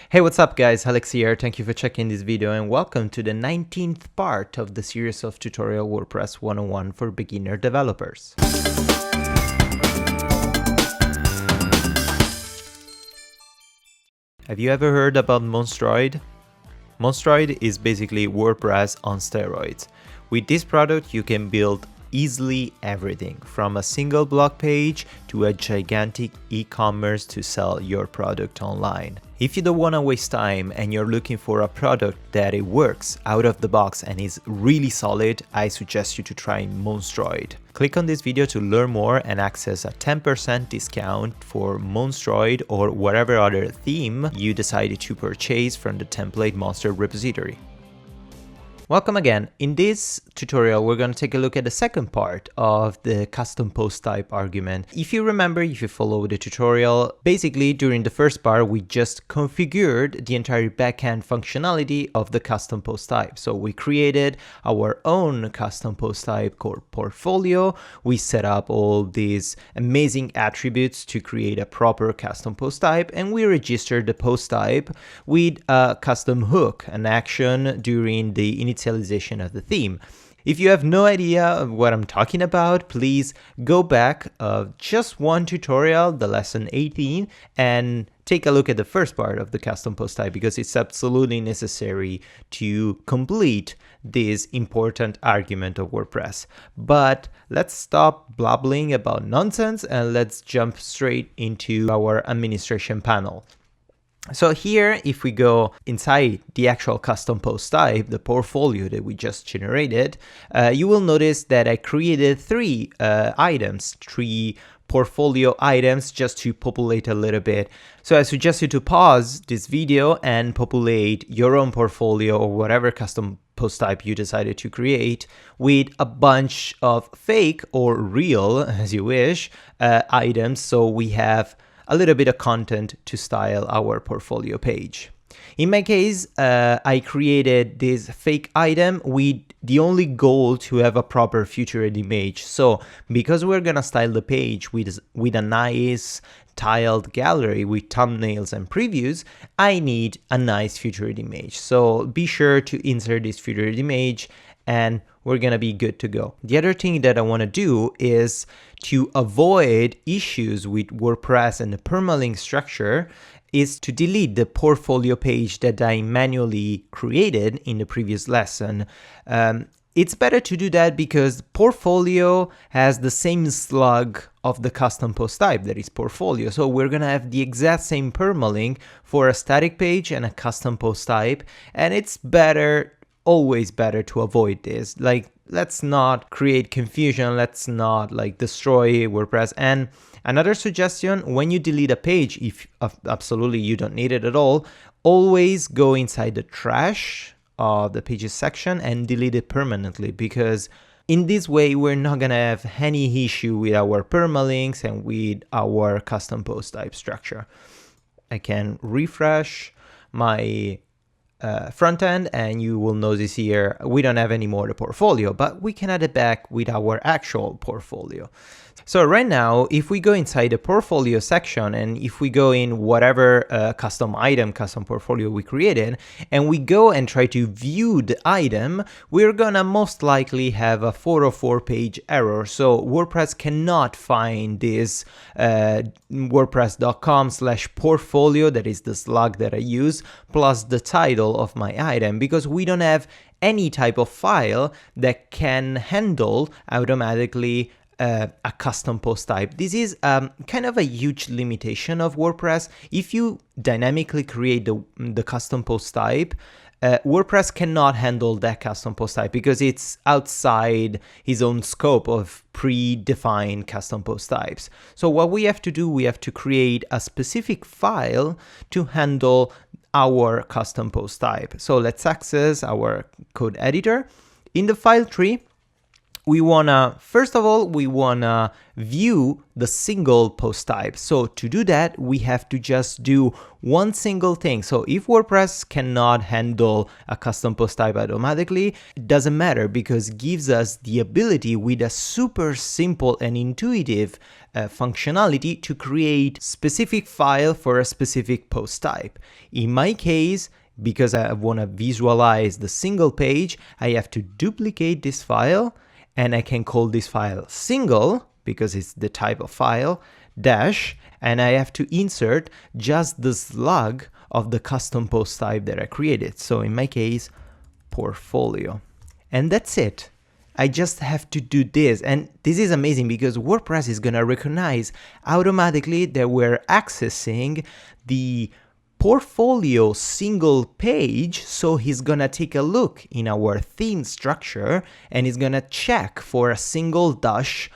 Hey, what's up guys, Alex here. Thank you for checking this video and welcome to the 19th part of the series of tutorial WordPress 101 for beginner developers. Have you ever heard about Monstroid? Monstroid is basically WordPress on steroids. With this product you can build easily everything from a single blog page to a gigantic e-commerce to sell your product online. If you don't want to waste time and you're looking for a product that it works out of the box and is really solid, I suggest you to try Monstroid. Click on this video to learn more and access a 10% discount for Monstroid or whatever other theme you decided to purchase from the template monster repository. Welcome again. In this tutorial, we're going to take a look at the second part of the custom post type argument. If you remember, if you follow the tutorial, basically during the first part, we just configured the entire backend functionality of the custom post type. So we created our own custom post type called portfolio. We set up all these amazing attributes to create a proper custom post type, and we registered the post type with a custom hook, an action during the initialization of the theme. If you have no idea of what I'm talking about, please go back just one tutorial, the lesson 18, and take a look at the first part of the custom post type because it's absolutely necessary to complete this important argument of WordPress. But let's stop blabbling about nonsense and let's jump straight into our administration panel. So here, if we go inside the actual custom post type, the portfolio that we just generated, you will notice that I created three portfolio items just to populate a little bit. So I suggest you to pause this video and populate your own portfolio or whatever custom post type you decided to create with a bunch of fake or real, as you wish, items. So we have a little bit of content to style our portfolio page. In my case, I created this fake item with the only goal to have a proper featured image. So because we're gonna style the page with a nice tiled gallery with thumbnails and previews, I need a nice featured image. So be sure to insert this featured image and we're gonna be good to go. The other thing that I wanna do is to avoid issues with WordPress and the permalink structure is to delete the portfolio page that I manually created in the previous lesson. It's better to do that because portfolio has the same slug of the custom post type that is portfolio. So we're gonna have the exact same permalink for a static page and a custom post type, and it's better, always better to avoid this. Like, let's not create confusion, let's not like destroy WordPress. And another suggestion, when you delete a page, if absolutely you don't need it at all, always go inside the trash of the pages section and delete it permanently, because in this way we're not gonna have any issue with our permalinks and with our custom post type structure. I can refresh my front end and you will notice here we don't have any more the portfolio, but we can add it back with our actual portfolio. So right now, if we go inside the portfolio section and if we go in whatever custom item, custom portfolio we created, and we go and try to view the item, we're gonna most likely have a 404 page error. So WordPress cannot find this wordpress.com/portfolio, that is the slug that I use, plus the title of my item, because we don't have any type of file that can handle automatically a custom post type. This is kind of a huge limitation of WordPress. If you dynamically create the custom post type, WordPress cannot handle that custom post type because it's outside his own scope of predefined custom post types. So what we have to do, we have to create a specific file to handle our custom post type. So let's access our code editor. In the file tree, we wanna, first of all, we wanna view the single post type. So to do that, we have to just do one single thing. So if WordPress cannot handle a custom post type automatically, it doesn't matter, because it gives us the ability with a super simple and intuitive functionality to create specific file for a specific post type. In my case, because I want to visualize the single page, I have to duplicate this file, and I can call this file single because it's the type of file, dash, and I have to insert just the slug of the custom post type that I created. So in my case, portfolio. And that's it. I just have to do this. And this is amazing because WordPress is going to recognize automatically that we're accessing the portfolio single page. So he's gonna take a look in our theme structure and he's gonna check for a single dash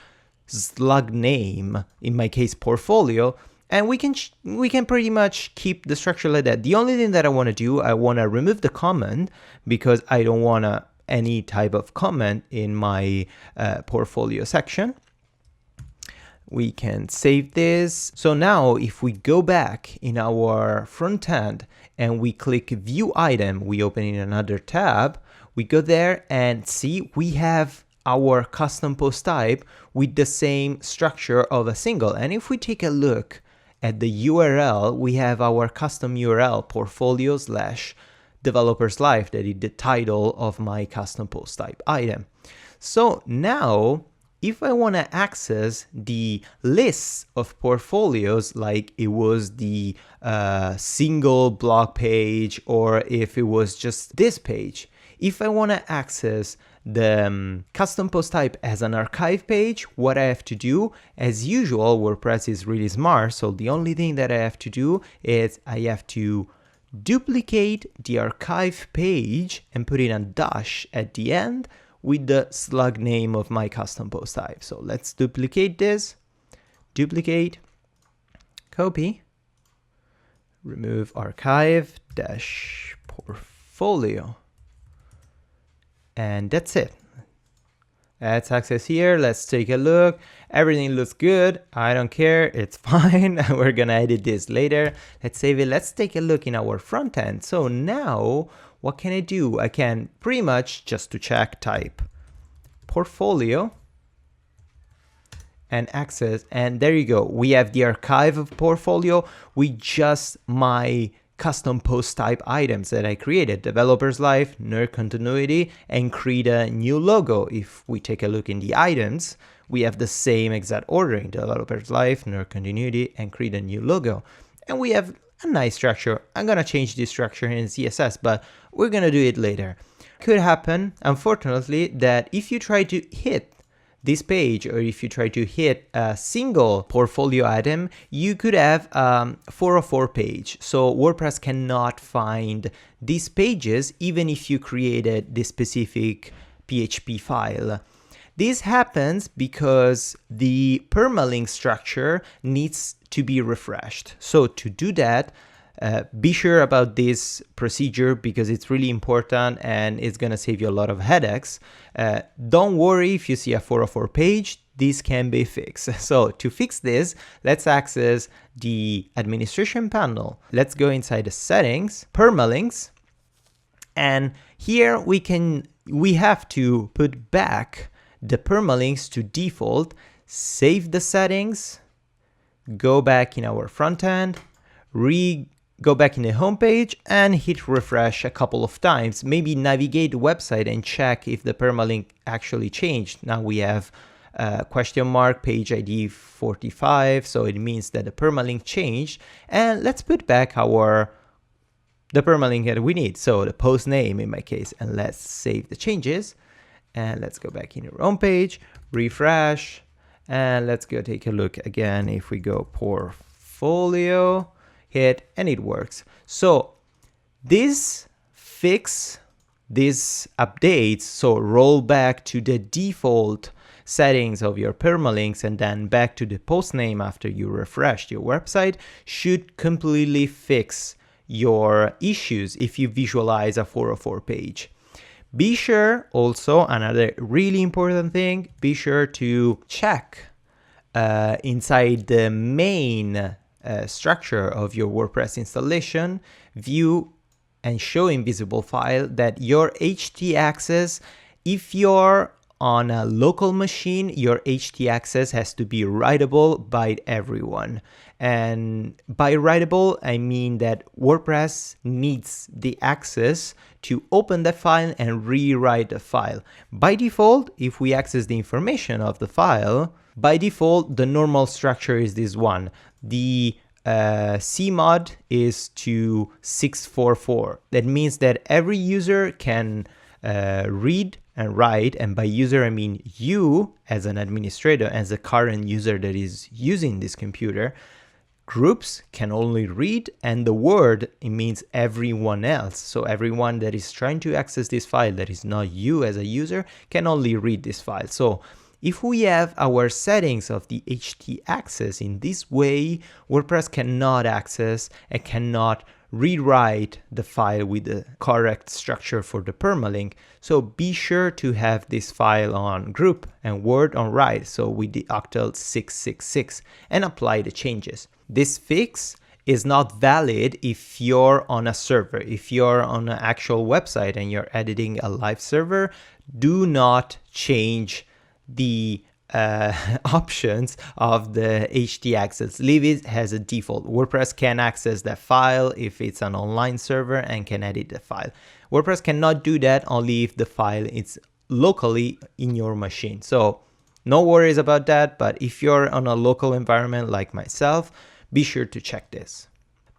slug name, in my case portfolio, and we can pretty much keep the structure like that. The only thing that I want to do, I want to remove the comment because I don't want any type of comment in my portfolio section. We can save this. So now if we go back in our front end and we click view item, we open in another tab, we go there and see we have our custom post type with the same structure of a single. And if we take a look at the URL, we have our custom URL portfolio / developer's life, that is the title of my custom post type item. So now if I want to access the list of portfolios, like it was the single blog page, or if it was just this page, if I want to access the custom post type as an archive page, what I have to do, as usual, WordPress is really smart. So the only thing that I have to do is I have to duplicate the archive page and put in a dash at the end with the slug name of my custom post type. So let's duplicate this, duplicate, copy, remove archive dash portfolio. And that's it. Let's access here. Let's take a look. Everything looks good. I don't care. It's fine. We're going to edit this later. Let's save it. Let's take a look in our front end. So now what can I do? I can pretty much, just to check, type portfolio and access. And there you go. We have the archive of portfolio with just my custom post type items that I created: developer's life, nerd continuity, and create a new logo. If we take a look in the items, we have the same exact ordering: developer's life, nerd continuity, and create a new logo. And we have a nice structure. I'm gonna change this structure in CSS, but we're gonna do it later. Could happen, unfortunately, that if you try to hit this page, or if you try to hit a single portfolio item, you could have 404 page. So WordPress cannot find these pages even if you created this specific PHP file. This happens because the permalink structure needs to be refreshed. So to do that, be sure about this procedure because it's really important and it's going to save you a lot of headaches. Don't worry if you see a 404 page, this can be fixed. So to fix this, let's access the administration panel. Let's go inside the settings, permalinks, and here we have to put back the permalinks to default, save the settings, go back in our front end, go back in the home page and hit refresh a couple of times. Maybe navigate the website and check if the permalink actually changed. Now we have question mark page ID 45, so it means that the permalink changed. And let's put back the permalink that we need, so the post name in my case, and let's save the changes. And let's go back in our home page, refresh, and let's go take a look again. If we go portfolio, hit, and it works. So this updates, so roll back to the default settings of your permalinks and then back to the post name after you refreshed your website, should completely fix your issues if you visualize a 404 page. Be sure also, another really important thing, be sure to check inside the main structure of your WordPress installation, view and show invisible file, that your htaccess, if you're on a local machine, your htaccess has to be writable by everyone. And by writable, I mean that WordPress needs the access to open the file and rewrite the file. By default, if we access the information of the file, by default, the normal structure is this one. The cmod is to 644. That means that every user can read and write, and by user I mean you as an administrator, as a current user that is using this computer. Groups can only read, and the word, it means everyone else. So everyone that is trying to access this file that is not you as a user can only read this file. So if we have our settings of the htaccess in this way, WordPress cannot access and cannot rewrite the file with the correct structure for the permalink. So be sure to have this file on group and word on write, so with the octal 666, and apply the changes. This fix is not valid if you're on a server. If you're on an actual website and you're editing a live server, do not change the options of the htaccess. Leave it as a default. WordPress can access that file if it's an online server and can edit the file. WordPress cannot do that only if the file is locally in your machine. So no worries about that, but if you're on a local environment like myself, be sure to check this.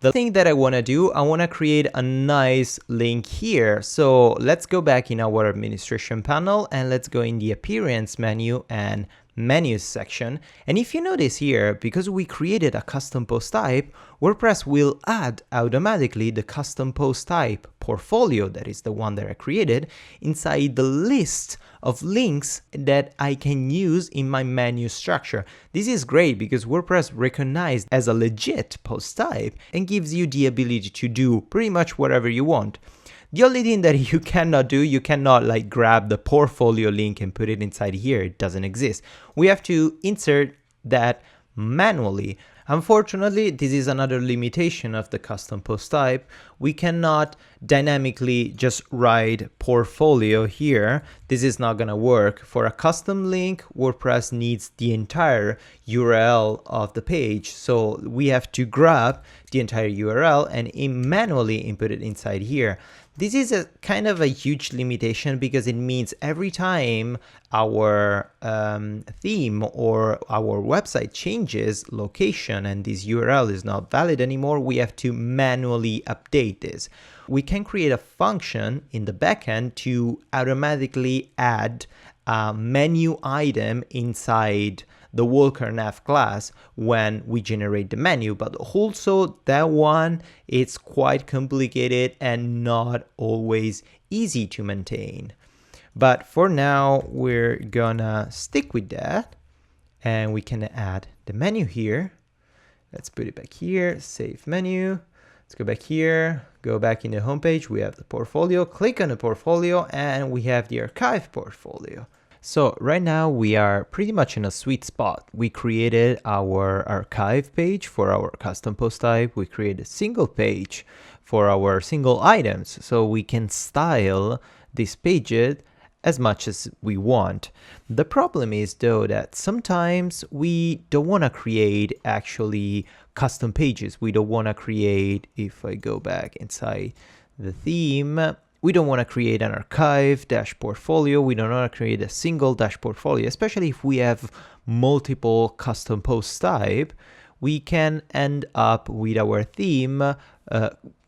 The thing that I want to do, I want to create a nice link here. So let's go back in our administration panel and let's go in the appearance menu and menus section. And if you notice here, because we created a custom post type, WordPress will add automatically the custom post type portfolio, that is the one that I created, inside the list of links that I can use in my menu structure. This is great because WordPress recognized as a legit post type and gives you the ability to do pretty much whatever you want. The only thing that you cannot do, you cannot like grab the portfolio link and put it inside here. It doesn't exist. We have to insert that manually. Unfortunately, this is another limitation of the custom post type. We cannot dynamically just write portfolio here. This is not going to work. For a custom link, WordPress needs the entire URL of the page. So we have to grab the entire URL and manually input it inside here. This is a kind of a huge limitation because it means every time our theme or our website changes location and this URL is not valid anymore, we have to manually update this. We can create a function in the backend to automatically add a menu item inside the Walker Nav class when we generate the menu, but also that one, it's quite complicated and not always easy to maintain. But for now, we're gonna stick with that and we can add the menu here. Let's put it back here, save menu. Let's go back here, go back in the homepage. We have the portfolio, click on the portfolio and we have the archive portfolio. So right now we are pretty much in a sweet spot. We created our archive page for our custom post type. We created a single page for our single items. So we can style this page as much as we want. The problem is though that sometimes we don't want to create actually custom pages. We don't want to create, if I go back inside the theme, we don't want to create an archive dash portfolio. We don't want to create a single dash portfolio, especially if we have multiple custom post type. We can end up with our theme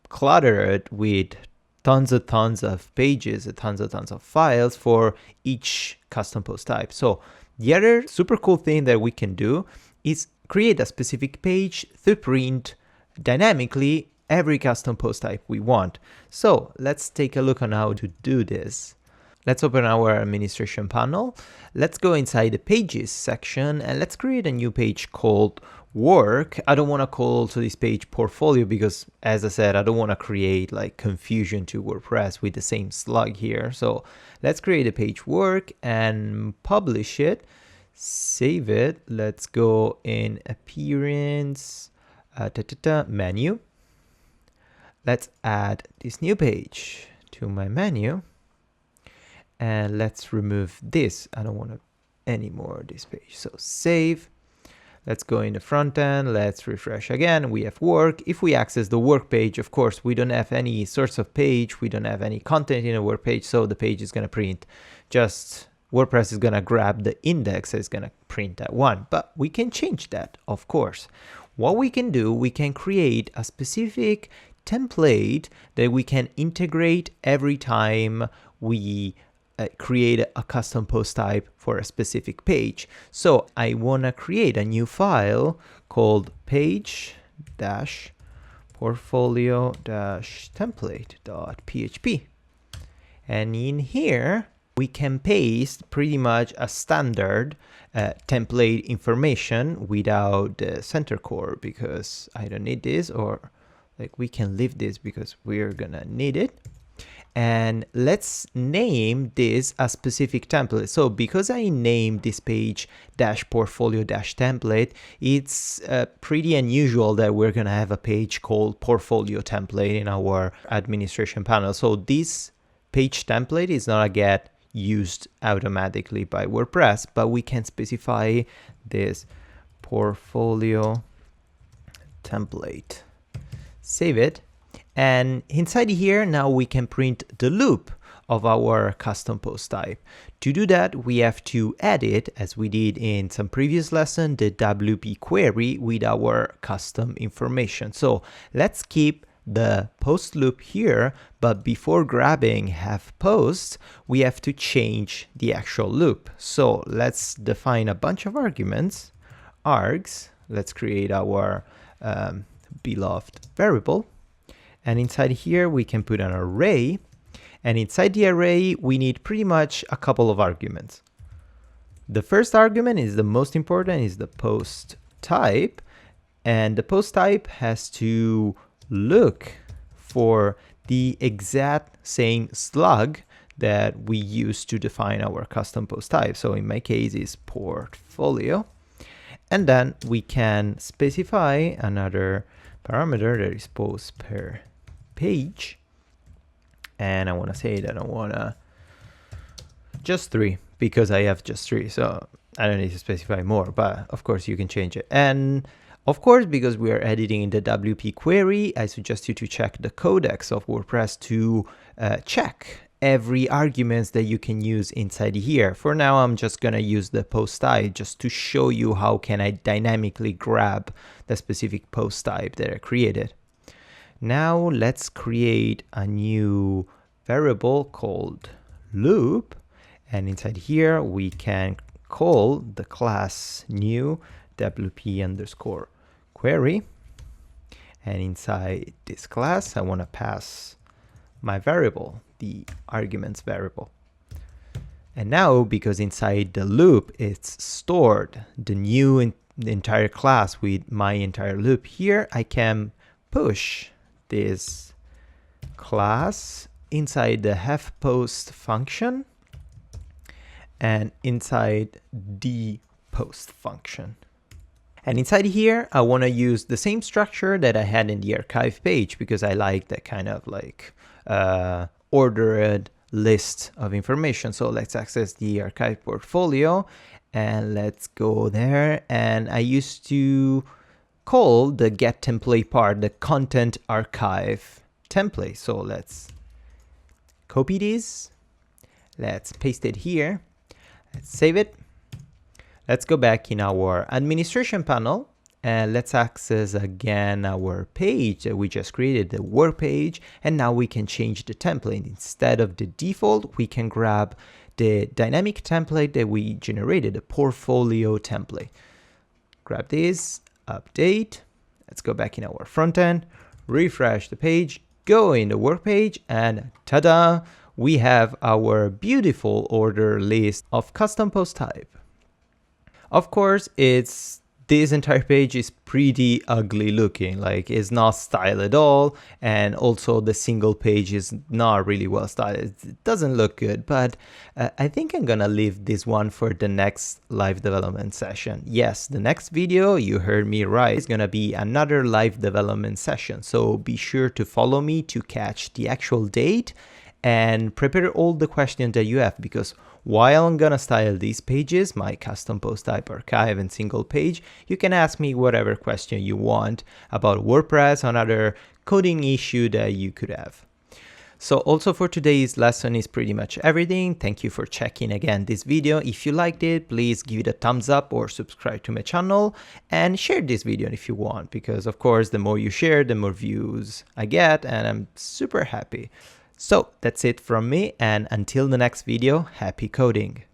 cluttered with tons of pages, tons of files for each custom post type. So the other super cool thing that we can do is create a specific page to print dynamically every custom post type we want. So let's take a look on how to do this. Let's open our administration panel. Let's go inside the pages section and let's create a new page called work, I don't want to call also this page portfolio because, as I said, I don't want to create like confusion to WordPress with the same slug here. So let's create a page work and publish it, save it. Let's go in appearance, menu. Let's add this new page to my menu, and let's remove this. I don't want to anymore this page. So save. Let's go in the front end. Let's refresh again. We have work. If we access the work page, of course, we don't have any sorts of page. We don't have any content in a work page. So the page is going to print just WordPress is going to grab the index. It's going to print that one. But we can change that, of course. What we can do, we can create a specific template that we can integrate every time we create a custom post type for a specific page. So I want to create a new file called page-portfolio-template.php. And in here, we can paste pretty much a standard template information without the center core, because I don't need this, or like we can leave this because we're gonna need it. And let's name this a specific template. So because I named this page -portfolio-template, it's pretty unusual that we're gonna have a page called portfolio template in our administration panel. So this page template is not get used automatically by WordPress, but we can specify this portfolio template. Save it. And inside here, now we can print the loop of our custom post type. To do that, we have to edit, as we did in some previous lesson, the WP query with our custom information. So let's keep the post loop here, but before grabbing have posts, we have to change the actual loop. So let's define a bunch of arguments, args. Let's create our beloved variable. And inside here, we can put an array. And inside the array, we need pretty much a couple of arguments. The first argument is the most important, is the post type. And the post type has to look for the exact same slug that we use to define our custom post type. So in my case, it's portfolio. And then we can specify another parameter that is post per page, and I want to say that I want to just 3 because I have just 3, so I don't need to specify more, but of course you can change it. And of course, because we are editing in the WP query, I suggest you to check the codex of WordPress to check every arguments that you can use inside here. For now, I'm just gonna use the post type just to show you how can I dynamically grab the specific post type that I created. Now let's create a new variable called loop, and inside here we can call the class new WP underscore query, and inside this class I want to pass my variable, the arguments variable. And now, because inside the loop it's stored the new the entire class with my entire loop here, I can push this class inside the have-post function and inside the post function. And inside here, I want to use the same structure that I had in the archive page, because I like that kind of like ordered list of information. So let's access the archive portfolio and let's go there. And I used to call the get template part the content archive template. So let's copy this. Let's paste it here. Let's save it. Let's go back in our administration panel and let's access again our page that we just created, the work page. And now we can change the template. Instead of the default, we can grab the dynamic template that we generated, the portfolio template. Grab this, update. Let's go back in our front end, refresh the page, go in the work page, and ta-da! We have our beautiful order list of custom post type. Of course, it's this entire page is pretty ugly looking, like it's not styled at all, and also the single page is not really well styled. It doesn't look good, but I think I'm gonna leave this one for the next live development session. Yes, the next video, you heard me right, is gonna be another live development session, so be sure to follow me to catch the actual date and prepare all the questions that you have, because while I'm gonna style these pages, my custom post type, archive, and single page, you can ask me whatever question you want about WordPress or another coding issue that you could have. So also for today's lesson is pretty much everything. Thank you for checking again this video. If you liked it, please give it a thumbs up or subscribe to my channel and share this video if you want, because of course the more you share, the more views I get, and I'm super happy. So that's it from me, and until the next video, happy coding!